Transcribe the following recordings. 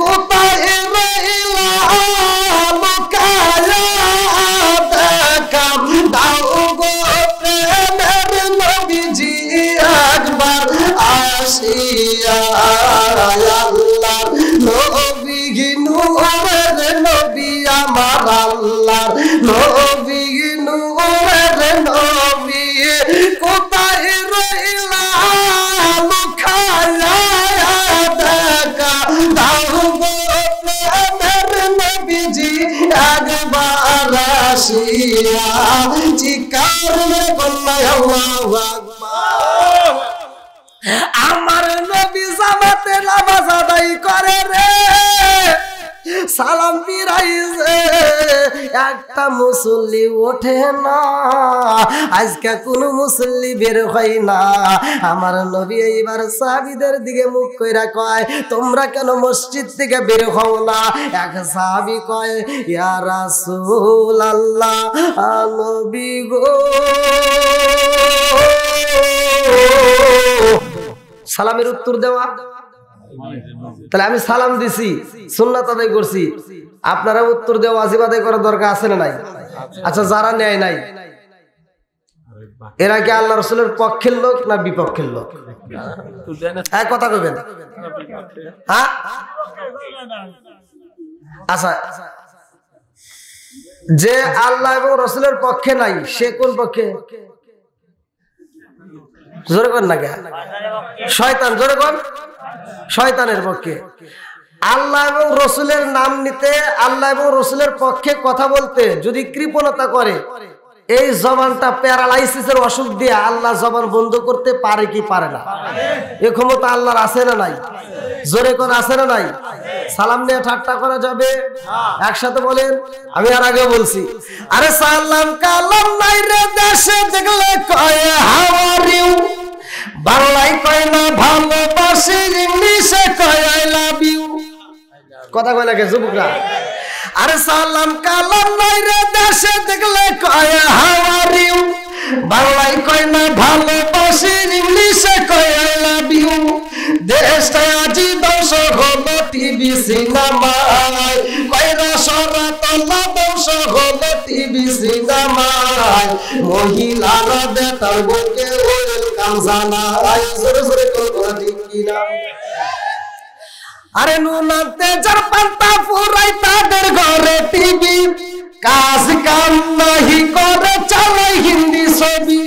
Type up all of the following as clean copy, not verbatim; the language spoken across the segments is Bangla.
কোথায় রইলা লুকায়া দেখা দাও গো প্রেমের নবীজি একবার আসিয়া আল্লাহর নবী নূরের নবী আমার আল্লাহর নবী নূরের নবী কোথায় রইলা লুকায়া দেখা দাও গো প্রেমের নবীজি একবার আসিয়া চিৎকার বন্যায় আল্লাহু আকবার। আমার নবী জামাতে নামাজ আদায় করে রে, সালাম ফিরাইছে, একটা মুসল্লি ওঠে না, আজকে কোন মুসল্লি বের হয় না। আমার নবী এইবার সাহাবীদের দিকে মুখ কইরা কয়, তোমরা কেন মসজিদ থেকে বের হও না? এক সাহাবী কয়, ইয়া রাসূলুল্লাহ, নবী গো। সালামের উত্তর দেওয়া, তাহলে আমি সালাম দিছি, সুন্নাত আদায় করছি, আপনারা উত্তর দেওয়া ওয়াজিব আদায় করার দরকার আছে না নাই? আচ্ছা, যারা নেয় নাই এরা কি আল্লাহ রাসূলের পক্ষের লোক না বিপক্ষের লোক? এক কথা কইবেন। হ্যাঁ, আচ্ছা, যে আল্লাহ এবং রাসূলের পক্ষে নাই সে কোন পক্ষে? জোরে কর না কে? শয়তান। জোরে কর, শয়তানের পক্ষে। আল্লাহ এবং রসুলের নাম নিতে, আল্লাহ এবং রসুলের পক্ষে কথা বলতে যদি কৃপণতা করে, এই জবানটা প্যারালাইসিসের অসুখ দিয়ে আল্লাহ জবান বন্ধ করতে পারে কি পারে না? এ ক্ষমতা আল্লাহর আছে না নাই? জোরে কর, আছে না নাই? সালাম নিয়ে ঠাট্টা করা যাবে? একসাথে বলেন। আমি আর আগে বলছি, আরে সালাম কালাম নাই রে দেশে দেখলে কয় হাউ আর ইউ, বাংলায় কয় না ভালোবাসি, ইংলিশে কয় আই লাভ ইউ। কথা কয় না কে যুবকরা? আরে সালাম কালাম নাই রে দেশে দেখলে কয় হাউ আর ইউ, বাংলায় কয় না ভালোবাসি, ইংলিশে কয় আই লাভ ইউ। দেশটা আজি ধ্বংস হলো টিভি সিনেমায়, কয়রা সরাতলা ধ্বংস হলো টিভি সিনেমায়, মহিলারা বেটার বউকে ওয়েলকাম জানায়। জোরে জোরে কথা ঠিক কিনা? আরে নুনাতে যার পান্তা ফুরাই তাদের ঘরে টিভি, কাজ কাম নাহি করে চালাই হিন্দি ছবি।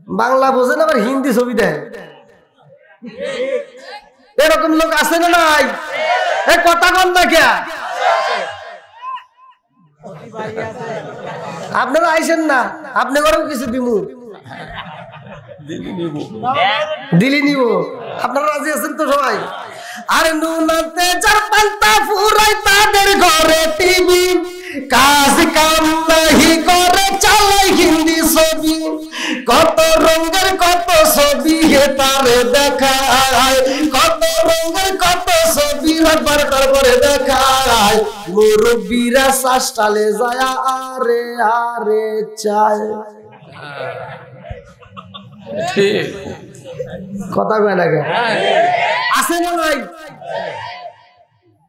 বাংলা বোঝেন আবার হিন্দি ছবি দেয়, এরকম লোক আছে না নাই? কথা কন না কে? আপনারা আইসেন না, আপনি ঘরেও কিছু দিমু, দিলি নিব। আপনারা রাজি আছেন তো সবাই? আরে নুনাতে যার পান্তা ফুরাই তাদের ঘরে টিভি, কাজ কাম নাহি করে চালাই হিন্দি ছবি, কত রঙের কত ছবি হে তারে দেখায়, কত রঙের কত ছবি একবার তারপরে দেখায়, মুরব্বীরা শ্বাসটালে যায় আরে আরে চায়। কথা কয় না কে? আছে না নাই?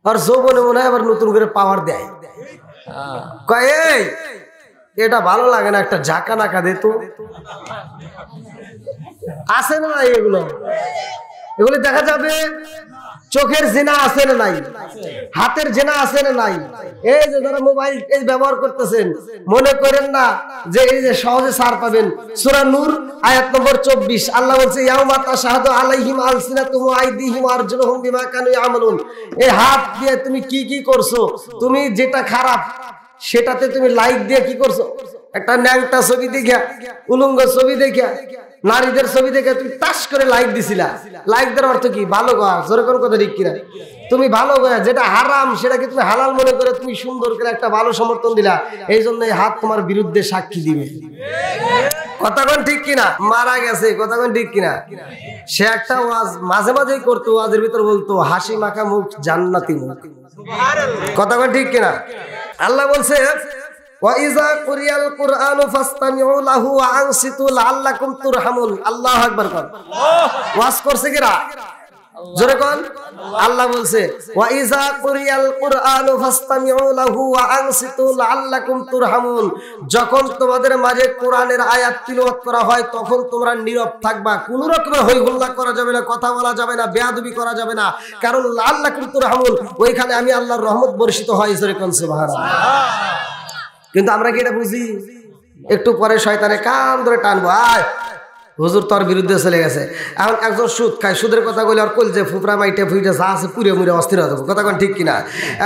আর যৌবনে মনে হয় আবার নতুন করে পাওয়ার দেয়, কয় এই এটা ভালো লাগে না, একটা ঝাঁকা নাকা দে তো। আছে না নাই? এগুলো এগুলো দেখা যাবে। চোখের জেনা আছে না নাই? হাতের জেনা আছে না নাই? এই যে যারা মোবাইল ব্যবহার করতেছেন, মনে করেন না যে এই যে সহজে ছাড় পাবেন। সূরা নূর আয়াত নম্বর 24 আল্লাহ বলছে, ইয়াউমা তাশহাদু আলাইহিম আলসিনাতুহুম ওয়া আইদিহিম ওয়া আরজুলুহুম বিমা কানু ইয়ামালুন। এই হাত দিয়ে তুমি কি কি করছো, তুমি যেটা খারাপ সেটাতে তুমি লাইক দিয়ে কি করছো? একটা ন্যাংটা ছবি দেখা, উলঙ্গ ছবি দেখা, নারীদের ছবি দেখে তুমি টাস করে লাইক দিছিলা। লাইক দেওয়ার অর্থ কি? ভালো গা। জোরে কোন কথা ঠিক কিনা? তুমি ভালো গা, যেটা হারাম সেটাকে তুমি হালাল মনে করে তুমি সুন্দর করে একটা ভালো সমর্থন দিলা, এই জন্য এই হাত তোমার বিরুদ্ধে সাক্ষী দিবে। কথা কোন ঠিক কিনা? মারা গেছে, কথা কোন ঠিক কিনা? সে একটা ওয়াজ মাঝে মাঝেই করতো, ওয়াজের ভিতর বলতো হাসি মাখা মুখ জান্নাতি মুখ। কথা কোন ঠিক কিনা? আল্লাহ বলছে ওয়াইজা কুরিয়াল কুরআনু ফাসতামিউ লাহু ওয়া আনসিতু লাআল্লাকুম তুরহামুন। আল্লাহু আকবার কোন। ওয়াজ করছে কিরা? জোরে কোন। আল্লাহ বলছে ওয়াইজা কুরিয়াল কুরআনু ফাসতামিউ লাহু ওয়া আনসিতু লাআল্লাকুম তুরহামুন। যখন তোমাদের মাঝে কোরআনের আয়াত তিলাওয়াত করা হয় তখন তোমরা নীরব থাকবা, কোনো রকমের হই হুল্লা করা যাবে না, কথা বলা যাবে না, বেয়াদবি করা যাবে না, কারণ লাআল্লাকুম তুরহামুন, ওইখানে আমি আল্লাহর রহমত বর্ষিত হয়। জোরে কোন সুবহানাল্লাহ। কিন্তু আমরা কি এটা বুঝি? একটু পরে শয়তানে কান ধরে টানবো, আয় হুজুর তোর বিরুদ্ধে চলে গেছে। এখন একজন সুদ খায়, সুদের কথা বলে আর কল যে ফুপরা মাইটে ফুইটে যা আছে পুরে মুড়ে অস্থির হয়ে যাবো, কথা কোন ঠিক কিনা?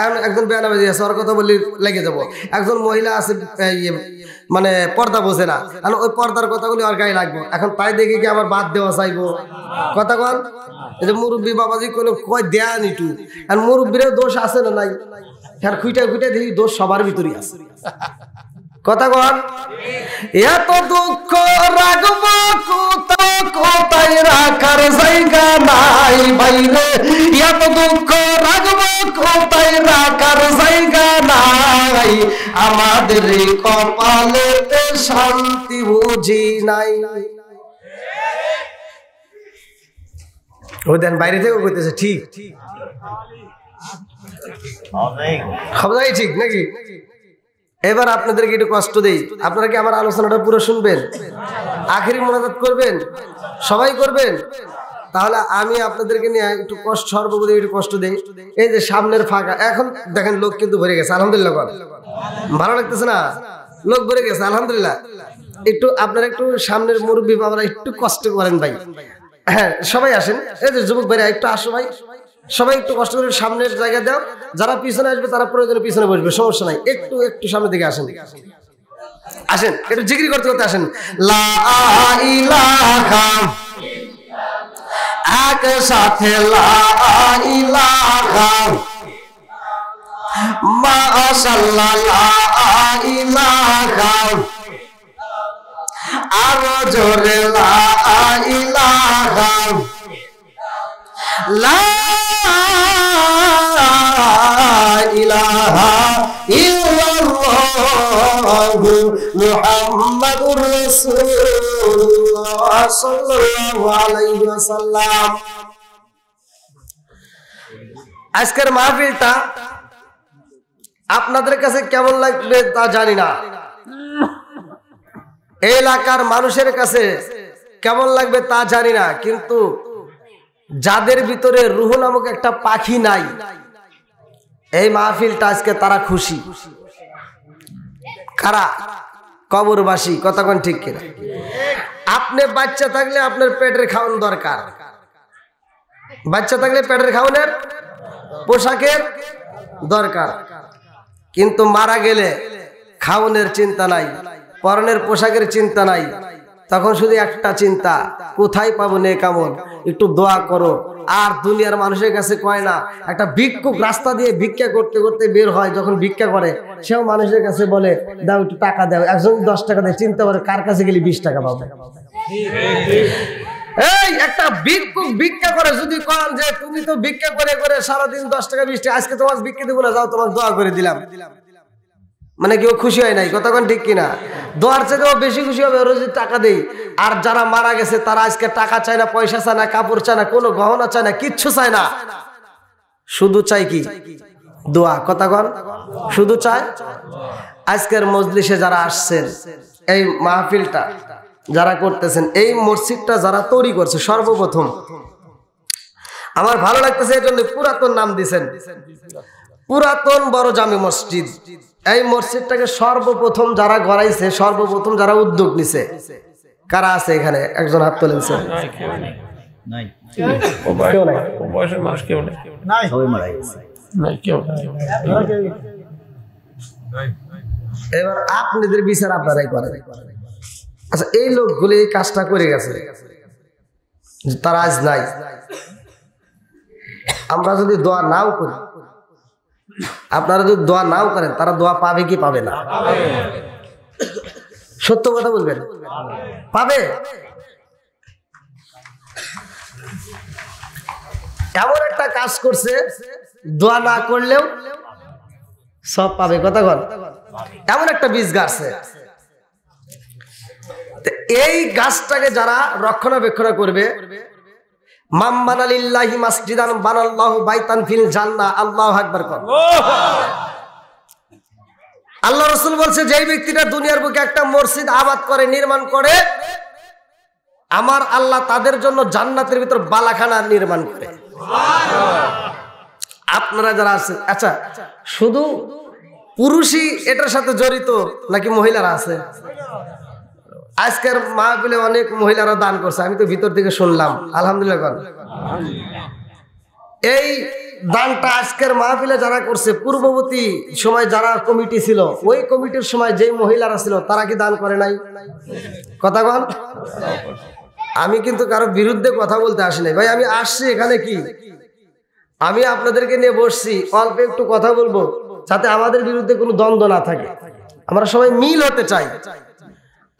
এখন একজন বেয়ানাবাজি আছে, ওর কথা বললে লেগে যাবো। একজন মহিলা আছে মানে পর্দা বোঝে না, এখন ওই পর্দার কথা বলে আর গায়ে লাগবো। এখন তাই দেখে কি আমার বাদ দেওয়া চাইবো, কথা কন? এই যে মুরব্বী বাবাজি কোনো কয় দেয়া নিটু, আর মুরব্বীরও দোষ আছে না নাই? আর খুঁটে খুঁটে দেখি দোষ সবার ভিতরেই আছে, কথা কন? এত দুঃখ রাখব কোথায় রাখার জায়গা নাই বাইরে, এত দুঃখ রাখব কোথায় রাখার জায়গা নাই, আমাদের কপালেতে শান্তি বুঝি নাই। ও দেন বাইরে থেকে কইতেছে ঠিক সবাই ঠিক নাকি? এবার আপনাদেরকে একটু কষ্ট দেই, আপনারা কি আমার আলোচনাটা পুরো শুনবেন? আখেরি মোনাজাত করবেন? সবাই করবেন? তাহলে আমি আপনাদেরকে নিয়ে একটু কষ্ট, সর্বপ্রতি একটু কষ্ট দেই। এই যে সামনের ফাঁকা, এখন দেখেন লোক কিন্তু ভরে গেছে, আলহামদুলিল্লাহ। ভালো লাগতেছে না? লোক ভরে গেছে, আলহামদুলিল্লাহ। একটু আপনারা একটু সামনের মুরব্বী বাবারা একটু কষ্ট করেন ভাই। হ্যাঁ সবাই আসেন, এই যে যুবক ভাইরা একটু আসো ভাই, সবাই একটু কষ্ট করে সামনের জায়গা দাও। যারা পিছনে আসবে তারা প্রয়োজনে পিছনে বসবে, সমস্যা নাই। একটু একটু সামনের দিকে আসেন, আসেন একটু জিকির করতে করতে আসেন। লা ইলাহা একসাথে লা ইলাহা মাশাআল্লাহ লা ইলাহা, আরো জোরে লা ইলাহা, লা ইলাহা ইল্লাল্লাহু মুহাম্মাদুর রাসূলুল্লাহ সাল্লাল্লাহু আলাইহি ওয়াসাল্লাম। আজকের মাহফিলটা আপনাদের কাছে কেমন লাগবে তা জানি না, এই এলাকার মানুষের কাছে কেমন লাগবে তা জানি না, কিন্তু যাদের ভিতরে রূহ নামক একটা পাখি নাই, এই মাহফিলটা আজকে তারা খুশি। কারা? কবরবাসী, কথা কোন ঠিক কিনা? আপনি বাচ্চা থাকলে আপনার পেটের খাওয়ান দরকার, বাচ্চা থাকলে পেটের খাওয়ানোর পোশাকের দরকার, কিন্তু মারা গেলে খাওয়ানোর চিন্তা নাই, পরনের পোশাকের চিন্তা নাই, তখন শুধু একটা চিন্তা, কোথায় পাবো নেক আমল, একটু দোয়া করো। আর দুনিয়ার মানুষের কাছে কয় না, একটা ভিক্ষুক রাস্তা দিয়ে ভিক্ষা করতে করতে বের হয়, যখন ভিক্ষা করে সেও মানুষের কাছে বলে দাও একটু টাকা দাও। একজন 10 টাকা দেয়, চিন্তা করে কার কাছে গেলে 20 টাকা পাবে। এই একটা ভিক্ষুক ভিক্ষা করে, যদি কন যে তুমি তো ভিক্ষা করে করে সারাদিন 10 টাকা 20 টাকা, আজকে তোমার ভিক্ষা দেবো না, যাও তোমার দোয়া করে দিলাম, মানে কেউ খুশি হয় নাই, কথা কোন ঠিক কিনা? দোয়ার চেয়েও বেশি খুশি হবে রোজ টাকা দেই। আর যারা মারা গেছে তারা আজকে টাকা চায় না, পয়সা চায় না, কাপড় চায় না, কোনো গহনা চায় না, কিচ্ছু চায় না, শুধু চাই কি? দোয়া, কথা কন, শুধু চায়। আজকের মজলিসে যারা আসছেন, এই মাহফিলটা যারা করতেছেন, এই মসজিদটা যারা তৈরি করছে, সর্বপ্রথম আমার ভালো লাগতেছে এই জন্য পুরাতন নাম দিয়েছেন, পুরাতন বড় জামে মসজিদ। এই মসজিদটাকে সর্বপ্রথম যারা গড়াইছে, সর্বপ্রথম যারা উদ্যোগ নিছে, কারা আছে এখানে? একজন হাত তোলেনছে। এবার আপনাদের বিচার আপনারাই করেন। আচ্ছা, এই লোকগুলি এই কাজটা করে গেছে, তারা আজ নাই। আমরা যদি দোয়া নাও করি, আপনারা যদি দোয়া নাও করেন, তারা দোয়া পাবে কি পাবে না? সত্য কথা বলবেন, পাবে। এমন একটা কাজ করছে, দোয়া না করলেও সব পাবে, কথা বল। এমন একটা বীজ গাছে। এই গাছটাকে যারা রক্ষণাবেক্ষণ করবে, মান বানা লিল্লাহি মাসজিদান বানাল্লাহু বাইতান ফিল জান্নাহ, আল্লাহু আকবার কর। আল্লাহ রাসূল বলছে, যেই ব্যক্তিটা দুনিয়ার বুকে একটা মসজিদ আবাদ করে, নির্মাণ করে, আমার আল্লাহ তাদের জন্য জান্নাতের ভিতর বালাখানা নির্মাণ করে। আপনারা যারা আছেন, আচ্ছা শুধু পুরুষই এটার সাথে জড়িত নাকি মহিলারা আছে? আজকের মাহফিলে অনেক মহিলারা দান করছে, আমি তো ভিতর থেকে শুনলাম, আলহামদুলিল্লাহ। এই দানটা আজকের মাহফিলে যারা করছে, পূর্ববর্তী সময় যারা কমিটি ছিল, ওই কমিটির সময় যে মহিলারা ছিল তারা কি দান করে নাই? কথা বল। আমি কিন্তু কারো বিরুদ্ধে কথা বলতে আসি নাই ভাই, আমি আসছি এখানে কি, আমি আপনাদেরকে নিয়ে বসছি, অল্প একটু কথা বলবো যাতে আমাদের বিরুদ্ধে কোনো দ্বন্দ্ব না থাকে। আমরা সবাই মিল হতে চাই।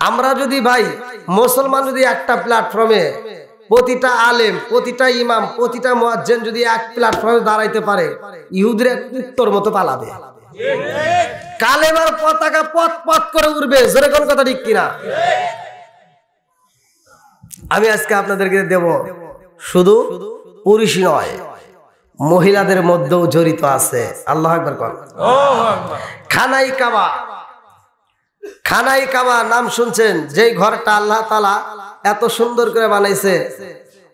আমরা যদি ভাই মুসলমান যদি একটা প্ল্যাটফর্মে প্রতিটা আলেম, প্রতিটা ইমাম, প্রতিটা মুয়াজ্জিন যদি এক প্ল্যাটফর্মে দাঁড়াইতে পারে, ইহুদিরা কুত্তর মতো পালাবে। কালেমার পতাকা পথ পথ করে উড়বে, জোরে কোন কথা ঠিক কিনা? আমি আজকে আপনাদেরকে দেব, শুধু পুরুষই নয়, মহিলাদের মধ্যেও জড়িত আছে। আল্লাহু আকবার কর। খানাই কাবা, খানাই কাবা নাম শুনছেন? যেই ঘরটা আল্লাহ তাআলা এত সুন্দর করে বানাইছে,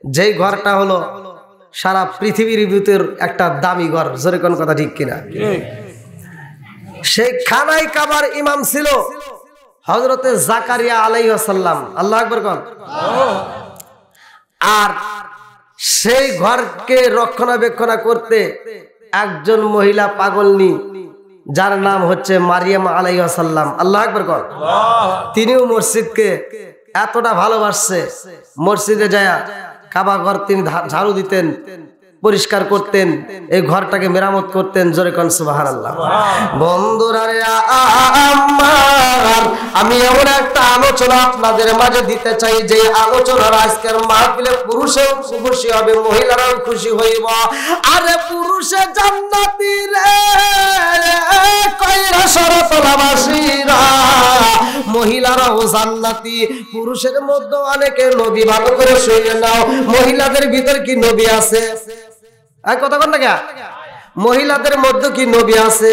যেই ঘরটা হলো সারা পৃথিবীর ভিতর একটা দামি ঘর, জোরে কোন কথা ঠিক কিনা? সেই খানাই কাবার ইমাম ছিল হযরতে জাকারিয়া আলাইহিস সালাম। আল্লাহু আকবার কর। আর সেই ঘরকে রক্ষণাবেক্ষণ করতে একজন মহিলা পাগলনি, যার নাম হচ্ছে মারিয়াম আলাইহিস সালাম। আল্লাহু আকবার কর। তিনিও মসজিদকে এতটা ভালোবাসছে, মসজিদে যায় কাবা ঘর তিনি ঝাড়ু দিতেন, পরিষ্কার করতেন, এই ঘরটাকে মেরামত করতেন। জোরে কোন সুবহানাল্লাহ। বন্ধুরা রে, আমি এমন একটা আলোচনা আপনাদের মাঝে দিতে চাই, যে আলোচনার আজকের মাহফিলে পুরুষেও খুশি হবে, মহিলারাও খুশি হইব। আরে পুরুষে জান্নাতি রে, কইরা শরফলাবাসীরা, মহিলারাও জান্নাতি। পুরুষের মধ্যে অনেকে নবী, ভালো করে শুনে নাও, মহিলাদের ভিতর কি নবী আছে? কথা বল না, মহিলাদের মধ্যে কি নবী আছে?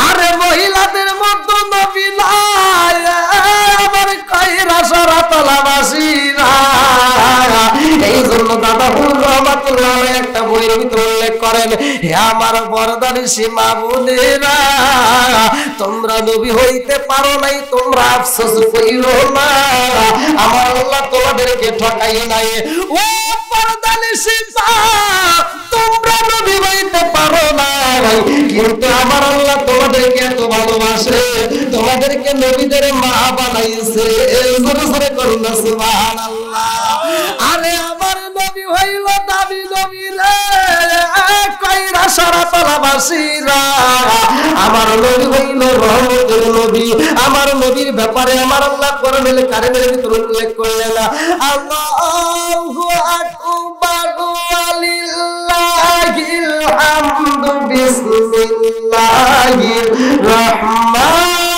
আরে মহিলাদের মধ্যে নবী নাই, আমার কইরা শরফলাবাসীরা। এই জন্য দাদা হুজুর রহমাতুল্লাহ একটা বইয়ের ভিতরে উল্লেখ করেন, হে আমার পর্দানিশী মা বোনেরা, তোমরা নবী হইতে পারো নাই, তোমরা আফসোস কইরো না, আমার আল্লাহ তোমাদেরকে ঠকাই নাই। ও পর্দানিশী মা, তোমরা নবী হইতে পারো না, কিন্তু আমার আল্লাহ তোমাদেরকে এত ভালোবাসে, তোমাদেরকে নবীদের মা বানাইছে। জোরে জোরে করুন না সুবহানাল্লাহ। আরে আমার নবী হইল দামি নবী রে, কইরা শরফলাবাসীরা, আমার নবী হইল রহমতের নবী। আমার নবীর ব্যাপারে আমার আল্লাহ কোরআনের কারিমের ভিতর উল্লেখ করলেন, আল্লাহু আকবার ওয়ালিল্লাহিল হামদু, বিসমিল্লাহির রহমানির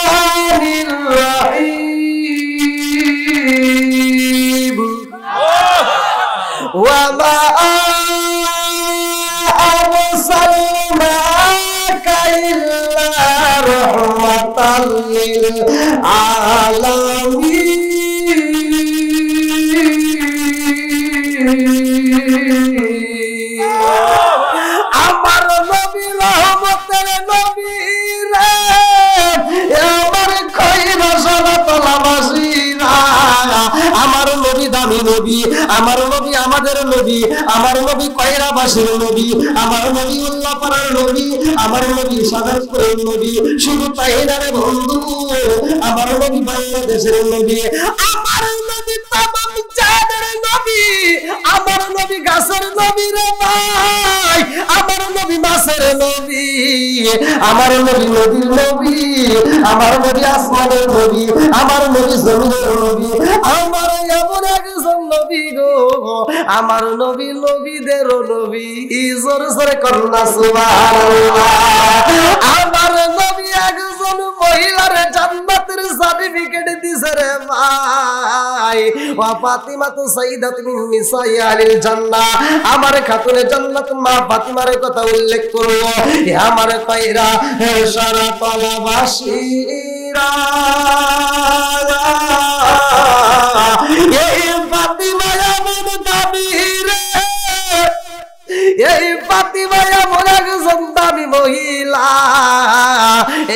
রহিম, ওয়া মা আরসালনাকা ইল্লা রাহমাতাল লিল আলামিন। আমার নবী রহমতের নবী রে, আমার কইরা শরফলাবাসীরা, আমার নবী দামি নবী, আমার নবী আমাদের নবী, আমার নবী কয়রাবাসীর নবী, আমার নবী উল্লাপাড়ার নবী, আমার নবী সাদাতপুরের নবী। শুধু তাই না রে বন্ধু, আমার নবী বাংলাদেশের নবী, আমার নবী তামাম জাহানের নবী, আমার নবী গাছের নবী রে ভাই, আমার নবী মাছের নবী, আমার নবী নবীর নবী, আমার নবী আসমানের নবী, আমার নবী জমিনের নবী, আমার এমন একজন নবী গো, আমার নবী নবীদের নবী। জোরে জোরে করুন না সুবহানাল্লাহ। আমার নবী একজন মহিলার জান্নাতের সার্টিফিকেট দিছে রে ভাই। ওয়া ফাতিমাতু সাইয়্যিদাতুন মিন নিসাই আহলিল জান্নাহ, আমার খাতুনে জান্নাত মা ফাতিমার কথা উল্লেখ করব। এ আমার কয়রা সারা তলাবাসীরা, এই ফাতিমা এমন দামি রে, এই ফাতিমা এমন একজন দামি মহিলা।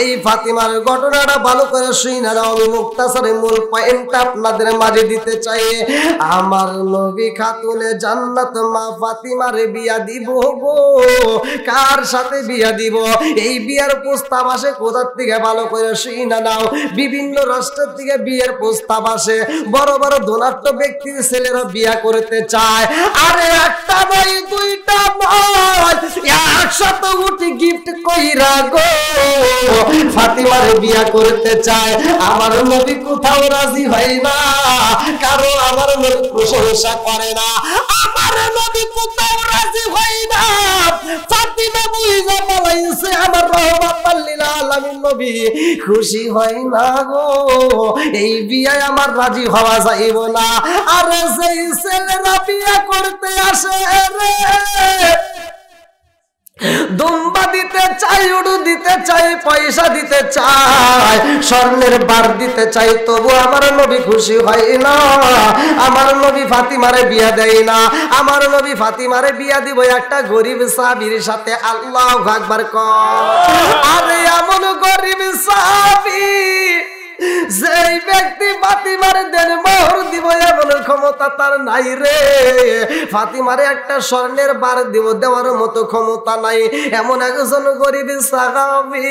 এই ফাতিমার ঘটনাটা ভালো করে শুনে নাও, আমি মুক্তাসারে মূল পয়েন্টটা আপনাদের মাঝে দিতে চাই। আমার নবী খাতুনে জান্নাত মা ফাতিমারে বিয়া দিব গো। কার সাথে বিয়া দিব? এই বিয়ার প্রস্তাব আসে কোথার থেকে ভালো করে শুনে নাও। বিভিন্ন রাষ্ট্রের থেকে বিয়ের প্রস্তাব আসে, বড় বড় ধনাঢ্য ব্যক্তির ছেলেরা বিয়া করতে চায়। আরে একটা নয় দুইটা নয়, 100 কোটি গিফট কইরা গো ফাতিমারে বিয়া করতে চায়। আমার নবী কোথাও রাজি হয় না, কারণ আমার নবী প্রশংসা করে না। আমার নবী কোথাও রাজি হয় না। ফাতিমা বুইজা বলাইছে আমার রহমাতুল লিল আলামিন নবী খুশি হয় না গো, এই বিয়ায় আমার রাজি হওয়া যাইব না। আর সেই ছেলেরা বিয়া করতে আসে রে, দুম্বা দিতে চাই, উড়ু দিতে চাই, পয়সা দিতে চাই, স্বর্ণের বার দিতে চাই, তবু আমার নবী খুশি হয় না। আমার নবী ফাতিমারে বিয়া দেয় না। আমার নবী ফাতিমারে বিয়া দিব একটা গরিব সাহাবীর সাথে। আল্লাহু আকবার কর। আরে এমন গরিব সাহাবী যেই ব্যক্তি ফাতিমারে দেন মোহর দিব এমন ক্ষমতা তার নাই রে। ফাতিমারে একটা স্বর্ণের বার দিব দেওয়ার মতো ক্ষমতা নাই, এমন একজন গরিব সাহাবী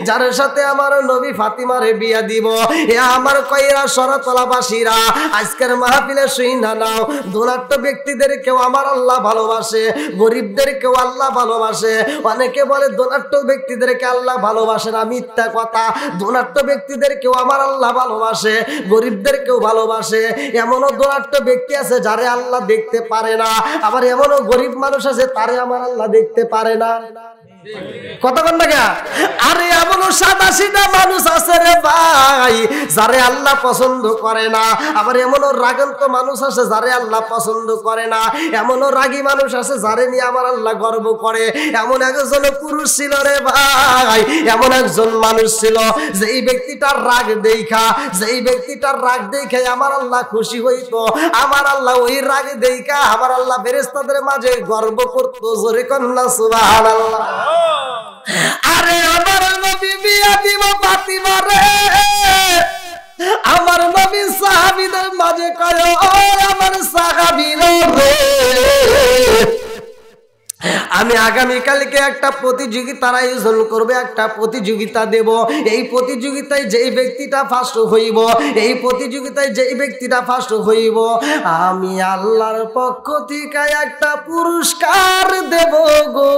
যার সাথে আমার নবী ফাতিমারে বিয়া দিব। এ আমার কয়রা শরতলাবাসীরা, আজকের মাহফিলে শুইনা নাও। ধনাঢ্য ব্যক্তিদের কেউ আমার আল্লাহ ভালোবাসে, গরিবদের কেউ আল্লাহ ভালোবাসে। অনেকে বলে ধনাঢ্য ব্যক্তিদেরকে আল্লাহ ভালোবাসে না, মিথ্যা কথা। ধনাঢ্য ব্যক্তি কেউ আমার আল্লাহ ভালোবাসে, গরিবদের কেউ ভালোবাসে। এমনও ধনাঢ্য ব্যক্তি আছে যারে আল্লাহ দেখতে পারে না, আবার এমনও গরিব মানুষ আছে তারে আমার আল্লাহ দেখতে পারে না। কথা বল না কে? আরে এমন সাদা সিধা মানুষ আছে রে ভাই যারে আল্লাহ পছন্দ করে না, আবার এমনও রাগান্ত মানুষ আছে যারে আল্লাহ পছন্দ করে না। এমনও রাগী মানুষ আছে যারে নিয়ে আমার আল্লাহ গর্ব করে। এমন একজন পুরুষ ছিল রে ভাই, এমন একজন মানুষ ছিল যেই ব্যক্তিটার রাগ দেখা, যেই ব্যক্তিটার রাগ দেখে আমার আল্লাহ খুশি হইতো। আমার আল্লাহ ওই রাগ দেখা আমার আল্লাহ ফেরেশতাদের মাঝে গর্ব করতো। জোরে কন্না সুবহানাল্লাহ। আরে আমার নবী বিয়া দিব ফাতিমা রে, আমার নবী সাহাবীদের মাঝে কয় ও আমার সাহাবীরা রে, আমি আগামীকালকে একটা প্রতিযোগিতার আয়োজন করবে, একটা প্রতিযোগিতা দেব। এই প্রতিযোগিতায় যেই ব্যক্তিটা ফার্স্ট হইব, এই প্রতিযোগিতায় যেই ব্যক্তিটা ফার্স্ট হইব, আমি আল্লাহর পক্ষ থেকে একটা পুরস্কার দেব গো।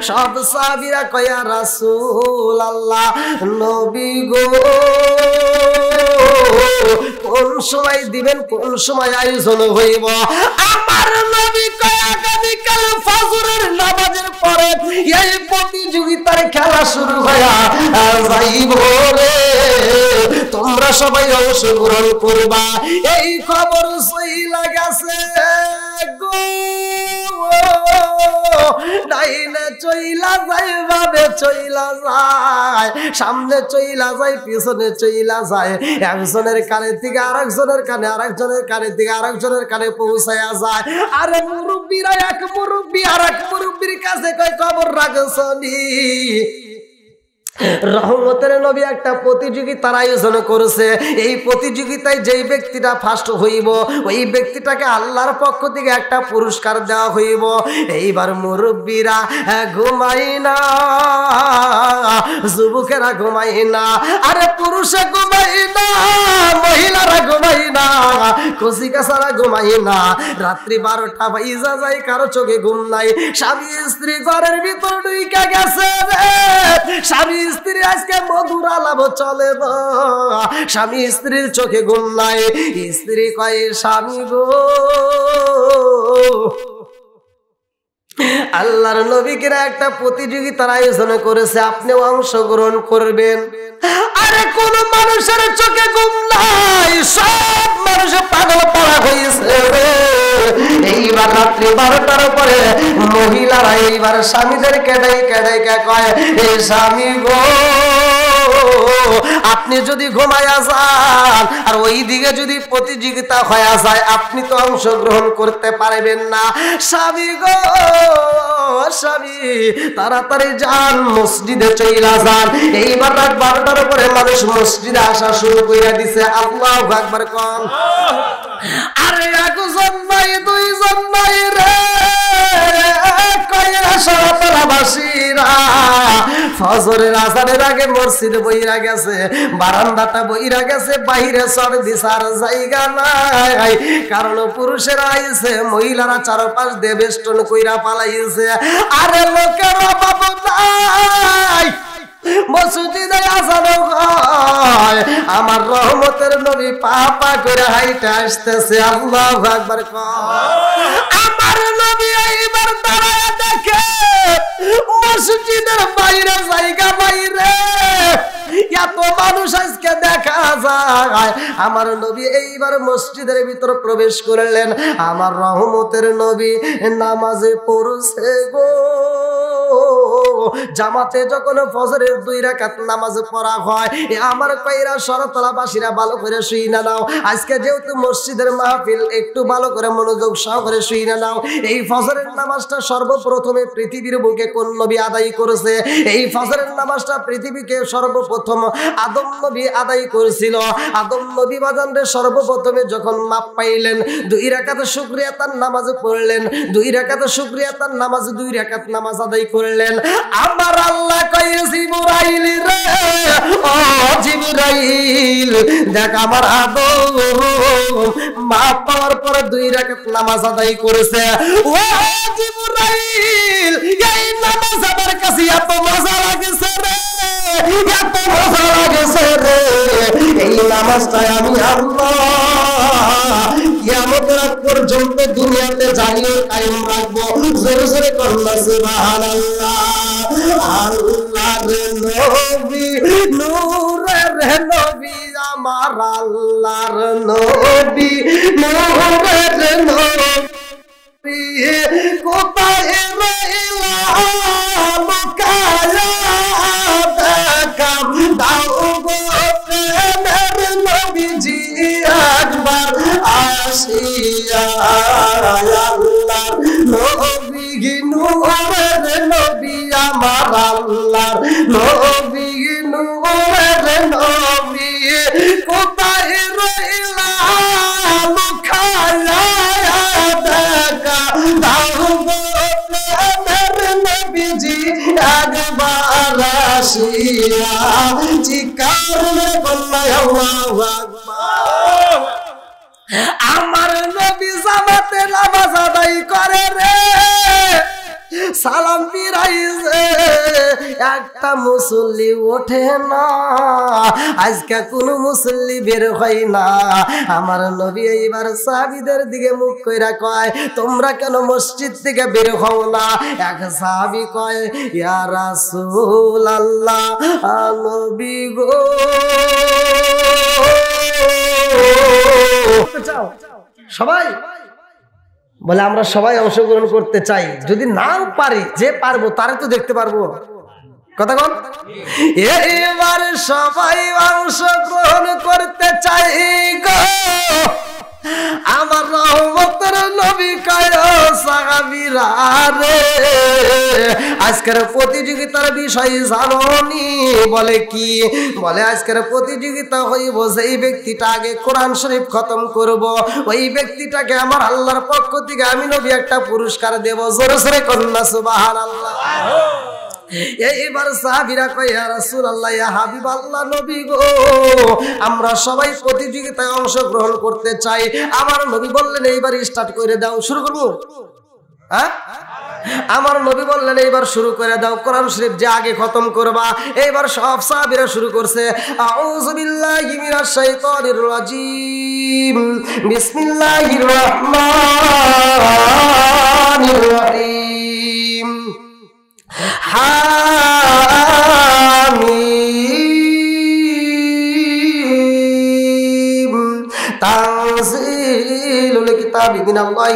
সব সাহাবীরা কয়া রাসূল আল্লাহ, নবী গো কোন সময় দিবেন, কোন সময় আয়োজন হইব? আমার নবী কয় আগামীকাল ফজরের নামাজের পরে এই প্রতিযোগিতার খেলা শুরু হয়া যাইব রে, তোমরা সবাই অংশগ্রহণ করবা। এই খবর চইলা গেছে গো, ডাইনে চইলা যায়, বামে চইলা যায়, সামনে চইলা যায়, পিছনে চইলা যায়, একজনের কানে থেকে আরেকজনের কানে, আরেকজনের কানে থেকে আরেকজনের কানে পৌঁছায়া যায়। আরে মুরব্বীরা এক মুরব্বী আর এক মুরব্বীর কাছে কয় খবর রাখছনি, রহমতের নবী একটা প্রতিযোগিতার আয়োজন করেছে। এই প্রতিযোগিতায় যেই ব্যক্তিটা ফার্স্ট হইব ওই ব্যক্তিটাকে আল্লাহর পক্ষ থেকে একটা পুরস্কার দেওয়া হইব। এইবার মুরব্বীরা ঘুমাই না, যুবকেরা ঘুমাই না, আরে পুরুষে ঘুমাই না, মহিলারা ঘুমাই না, কচিকাচারা ঘুমাই না। রাত্রি 12টা বাজা যায়, কারো চোখে ঘুম নাই। স্বামী স্ত্রী ঘরের ভিতর ঢুইকা গেছে রে, স্বামী স্ত্রী আজকে মধুর আলাপ চলে না, স্বামী স্ত্রীর চোখে ঘুম নাই। স্ত্রী কয় স্বামী গো আল্লাহর নবীকে একটা প্রতিযোগিতার আয়োজন করেছে, আপনিও অংশগ্রহণ করবেন। আরে কোন মানুষের চোখে ঘুম নাই, সব মানুষ পাগল পড়া হয়েছে। এইবার রাত্রি 12টার পরে মহিলারা এইবার স্বামীদের কেডাই কয়, এই স্বামী গো, আপনি যদি ঘুমায়া যান আর ওই দিকে যদি প্রতিযোগিতা হয়ে যায়, আপনি তো অংশগ্রহণ করতে পারবেন না। স্বামী গো স্বামী, তাড়াতাড়ি যান, মসজিদে চইলা যান। এইবার রাত 12টার পরে মানুষ মসজিদে আসা শুরু করে দিছে। আল্লাহু আকবার কোন। আরে একজন নাই, দুইজন নাই রে, কয়রা শরতলাবাসীরা ফজরের আজানের আগে মসজিদ বইরা গেছে, বারান্দাটা বইরা গেছে, বাইরে সর দিশার জায়গা নাই। কারণ পুরুষেরা আইছে, মহিলারা চারপাশ দিয়ে বেষ্টন কইরা পালাইছে। আরে লোকের অভাব নাই, মসজিদে আজানো হয়, আমার রহমতের নবী পা করে হাইটা আসতেছে। আল্লাহু আকবার আমার নবী এইবার দাঁড়ায় দেখে মসজিদের বাইরে জায়গা বাইরে এত মানুষ আজকে দেখা যায়। আমার নবী এইবার মসজিদের ভিতর প্রবেশ করলেন। আমার রহমতের নবী নামাজে পড়ছে গো। জামাতে যখন ফজরের 2 রাকাত নামাজ পড়া হয়, আমার কইরা শরতলাবাসীরা ভালো করে শুই না নাও। আজকে যেহেতু মসজিদের মাহফিল, একটু ভালো করে মনোযোগ সহকারে শুই না নাও। এই ফজরের নামাজটা সর্বপ্রথমে পৃথিবীর বুকে কোন নবী আদায় করেছে? এই ফজরের নামাজটা পৃথিবীকে সর্বপ্রথম আদম নবী আদায় করেছিল। আদম নবী বাজানরে সর্বপ্রথমে যখন মাপ পাইলেন, 2 রাকাত শুকরিয়াতার নামাজ পড়লেন, 2 রাকাত শুকরিয়াতার নামাজ, 2 রাকাত নামাজ আদায় করলেন। আমার আল্লাহ কয়, জিবরাইল রে, ও জিবরাইল, দেখ আমার আদম মাপ পাওয়ার পরে 2 রাকাত নামাজ আদায় করেছে। ও জিবরাইল, এই নামাজ আমার কাছে এত মজা লাগছে রে, এত মজা লাগছে রে, এই নামাজটা আমি আল্লাহ কিয়ামতের আগ পর্যন্ত দুনিয়াতে জানিয়ে কায়েম রাখবো। জোরে জোরে কন্যা সুবহানাল্লাহ। আল্লাহর নবী, নূরের নবী, আমার আল্লাহর নবী, নূরের নবী, কোথায় রইলা লুকায়া দেখাম দাও গো প্রেমের নবীজি একবার আসিয়া। আল্লাহর নবী, নূরের নবী, আমার আল্লাহর নবী, নূরের নবী, কোথায় রইলা লুকায়া দেখা দাও গো প্রেমের নবীজি একবার আসিয়া। চিৎকার বললে আল্লাহু আকবার। আমার নবী জামাতে নামাজ আদায় করে রে, সালাম ফিরাইছে, একটা মুসল্লি ওঠে না। আজকে কোন মুসল্লি বের হয় না। আমার নবী এইবার সাহাবীদের দিকে মুখ কইরা কয়, তোমরা কেন মসজিদ থেকে বের হও না? এক সাহাবী কয়, ইয়া রাসূলুল্লাহ, নবী গো, সবাই বলে আমরা সবাই অংশগ্রহণ করতে চাই, যদি নাও পারি, যে পারবো তারে তো দেখতে পারবো। কথা কন, এবার সবাই অংশগ্রহণ করতে চাই গো। আমার রহমতের নবী কয়, সাহাবীরা রে, আজকের প্রতিযোগিতার বিষয় জানোনি? বলে কি? বলে আজকের প্রতিযোগিতা হইব, যেই ব্যক্তিটা আগে কোরআন শরীফ খতম করব, ওই ব্যক্তিটাকে আমার আল্লাহর পক্ষ থেকে আমি নবী একটা পুরস্কার দেব। জোরে জোরে কন্যা সুবহানাল্লাহ। এইবার সাহাবীরা কয়, ইয়া রাসূলুল্লাহ, ইয়া হাবিবাল্লাহ, নবী গো, আমরা সবাই প্রতিযোগিতায় অংশগ্রহণ করতে চাই। আমার নবী বললেন, এইবার স্টার্ট করে দাও, শুরু করবো। হ্যাঁ, আমার নবী বললেন, এইবার শুরু করে দাও, কোরআন শরীফ যে আগে খতম করবা। এইবার সব সাহাবীরা শুরু করছে, আউযু বিল্লাহি মিনাশ শাইতানির রাজিম, বিসমিল্লাহির রহমানির রহিম।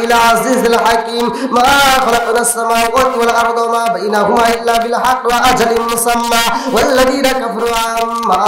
العزيز الحكيم ما خلقنا السماوات والأرض وما بينهما إلا بالحق وأجل مسمى والذين كفروا عما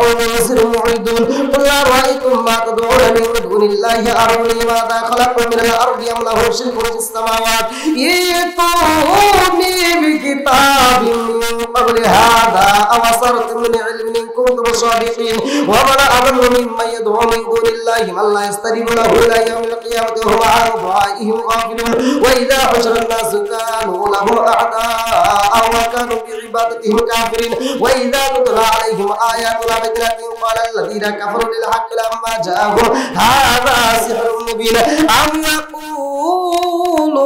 أنذروا معرضون قل أرأيتم ما تدعون من دون الله أروني ماذا خلقوا من الأرض أم لهم شرك في السماوات ائتوني بكتاب من قبل هذا أو أثرتم من علم إن كنتم صادقين ومن أضل ممن يدعو من دون الله من لا يستجيب له إلى يوم القيامة وهم عن دعائهم غافلون وإذا حشر الناس كانوا لهم أعداء وكانوا بعبادتهم كافرين وإذا تتلى عليهم آياتنا بينات قال الذين كفروا للحق لما جاءهم هذا سحر مبين أم يقولون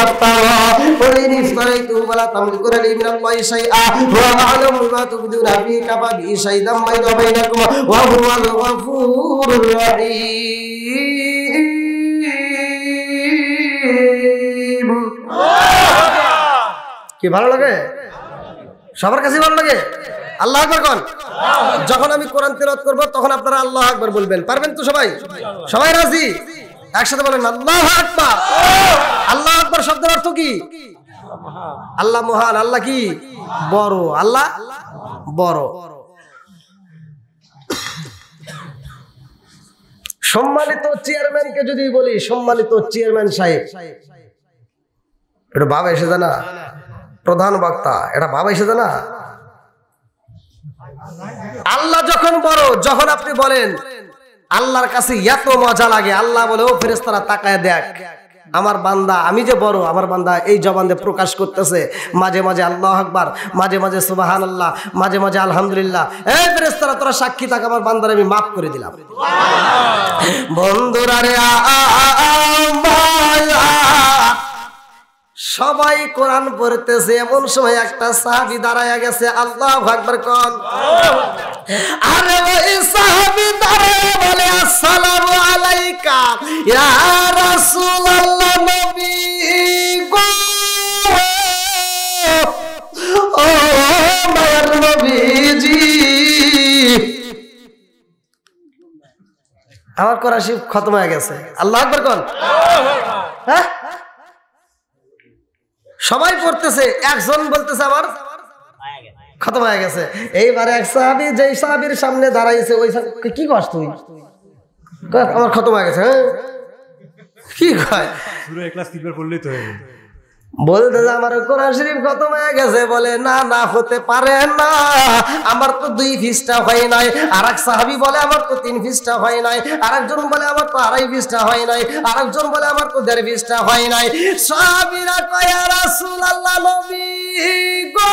افترى قل إن افتريته فلا تملكون لي من الله شيئا وأعلم ما تبدون فيه كفى به شهيدا بيني وبينكم وهو الغفور الرحيم কি ভালো লাগে সবার কাছে ভালো লাগে আল্লাহু আকবার কোন যখন আমি কোরআন তেলাওয়াত করব তখন আপনারা আল্লাহু আকবার বলবেন পারবেন তো সবাই সবাই রাজি একসাথে বলেন আল্লাহু আকবার আল্লাহু আকবার শব্দের অর্থ কি আল্লাহ মহান আল্লাহ কি বড় আল্লাহ বড় সম্মানিত চেয়ারম্যানকে যদি বলি সম্মানিত চেয়ারম্যান সাহেব এটা বাবা এসে জানা প্রধান বক্তা এটা বাবা এসে জানা আল্লাহ যখন বড় যখন আপনি বলেন আল্লাহর কাছে এত মজা লাগে আল্লাহ বলে ও ফেরেশতারা তাকায় দেখ আমার বান্দা আমি যে বড় আমার বান্দা এই জবান দিয়ে প্রকাশ করতেছে মাঝে মাঝে আল্লাহু আকবার মাঝে মাঝে সুবহানাল্লাহ মাঝে মাঝে আলহামদুলিল্লাহ এই ফেরেশতারা তোরা সাক্ষী থাক আমার বান্দারে আমি maaf করে দিলাম বন্ধুরা রে সবাই কোরআন পড়তেছে এমন সময় একটা সাহাবী দাঁড়ায়া গেছে আল্লাহু আকবার কোন আরে ওই সাহাবী দাঁড়ায়া বলে আসসালামু আলাইকা ইয়া রাসূলুল্লাহ নবী গো ও মায়ার নবীজি আমার কোরআন শরীফ খতম হয়ে গেছে আল্লাহু আকবার কোন হ্যাঁ সবাই পড়তেছে একজন বলতেছে আমার খতম হয়ে গেছে এইবারে এক সাহাবী যেই সাহাবীর সামনে দাঁড়াইছে ওই কি কস তুই আমার খতম হয়ে গেছে হ্যাঁ কি কয় পুরো এক ক্লাস তিনবার পড়লেই তো হয়ে যাবে বলতে আমার কোরআন শরীফ খতম হয়ে গেছে বলে না না হতে পারে না আমার তো 2 পৃষ্ঠা হয় নাই আরেক সাহাবী বলে আমার তো 3 পৃষ্ঠা হয় নাই আরেকজন বলে আমার তো 2.5 পৃষ্ঠা হয় নাই আরেকজন বলে আমার তো 1.5 পৃষ্ঠা হয় নাই সাহাবীরা কয় ইয়া রাসূলুল্লাহ নবী গো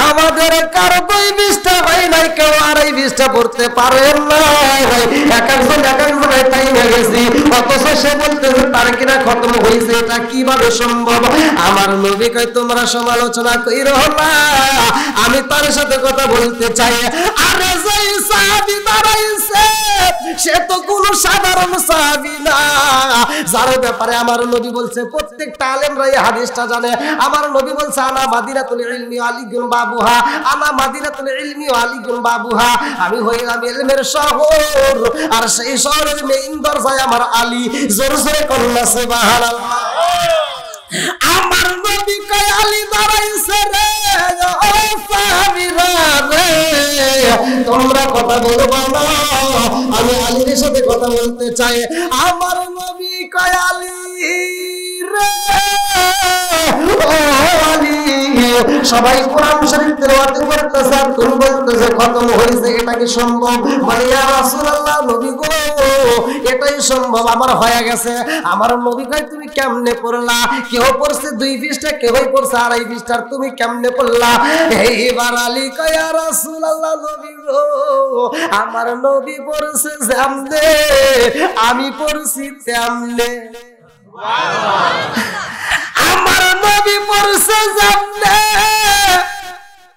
আমাদের কারো 2 পৃষ্ঠা হয় নাই কেউ 2.5 পৃষ্ঠা পড়তে পারে না এক একজন তাই হয়ে গেছি অথচ সে বলতেছে তার কিনা খতম হয়েছে এটা কিভাবে সম্ভব আমার নবী কয় তোমরা সমালোচনা কইরো না আমি তার সাথে কথা বলতে চাই আরে যেই সাহাবী দাঁড়াইছে সে তো কোনো সাধারণ সাহাবী না যার ব্যাপারে আমার নবী বলছে প্রত্যেকটা আলেমরা এই হাদিসটা জানে আমার নবী বলছে আনা মাদিনাতুল ইলমি আলিগুন বাবুহা আনা মাদিনাতুল ইলমি আলিগুন বাবুহা আমি হইলাম ইলমের শহর আর সেই শহরের মেইন দরজায় আমার আলী জোরে জোরে কন্যা সুবহানাল্লাহ আমার নবী কয় আলী দাঁড়াইছে রে ও সাহাবীরা রে তোমরা কথা বলবা না আমি আলীর সাথে কথা বলতে চাই আমার নবী কয় আলী রে ও আলী সবাই কোরআন শরীফ তেলাওয়াত করতেছে আর তুমি বলতেছে খতম হয়েছে এটা কি সম্ভব বলে ইয়া রাসূলুল্লাহ নবী গো এটাই সম্ভব আমার হয়ে গেছে আমার নবী কয় তুমি কেমনে পড়লা কেউ পড়ছে 2 পৃষ্ঠা কেউ পড়ছে 2.5 পৃষ্ঠা তুমি কেমনে পড়লা এইবার আলী কয় ইয়া রাসূলুল্লাহ নবী গো আমার নবী পড়ছে যেমনে আমি পড়ছি তেমনে আমার নবী পড়ছে যেমনে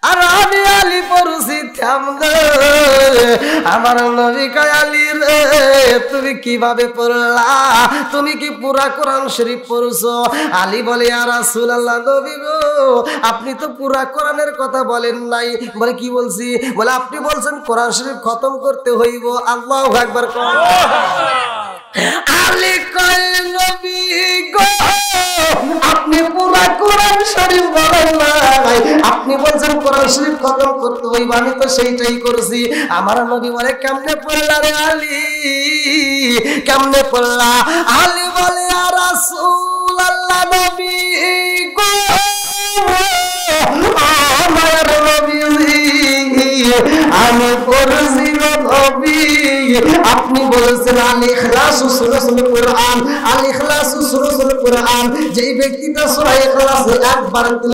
আর আমি আলী পড়ছি কেমনে? আমার নবী কয় আলী রে তুমি কিভাবে পড়লা? তুমি কি পুরা কোরআন শরীফ পড়ছো? আলী বলে ইয়া রাসূলুল্লাহ নবী গো আপনি তো পুরা কোরআনের কথা বলেন নাই। বলে কি বলছি? বলে আপনি বলছেন কোরআন শরীফ খতম করতে হইব। আল্লাহু আকবার। আলী কয় নবী গো আপনি পুরা কোরআন শরীফ বলেন নাই, আপনি বলছেন কোরআন শরীফ খতম করতে হইব, আমি তো সেইটাই করছি। আমার নবী বলে কেমনে পড়লা রে আলী, কেমনে পড়লা? আলী বলে ইয়া রাসূলুল্লাহ নবী গো আমার নবী আমি পড়ছি নবী আপনি বলেছেন আল ইখলাস সূরাতুল কুরআন, আল ইখলাস সূরাতুল কুরআন। যেই ব্যক্তিটা সূরা ইখলাস একবার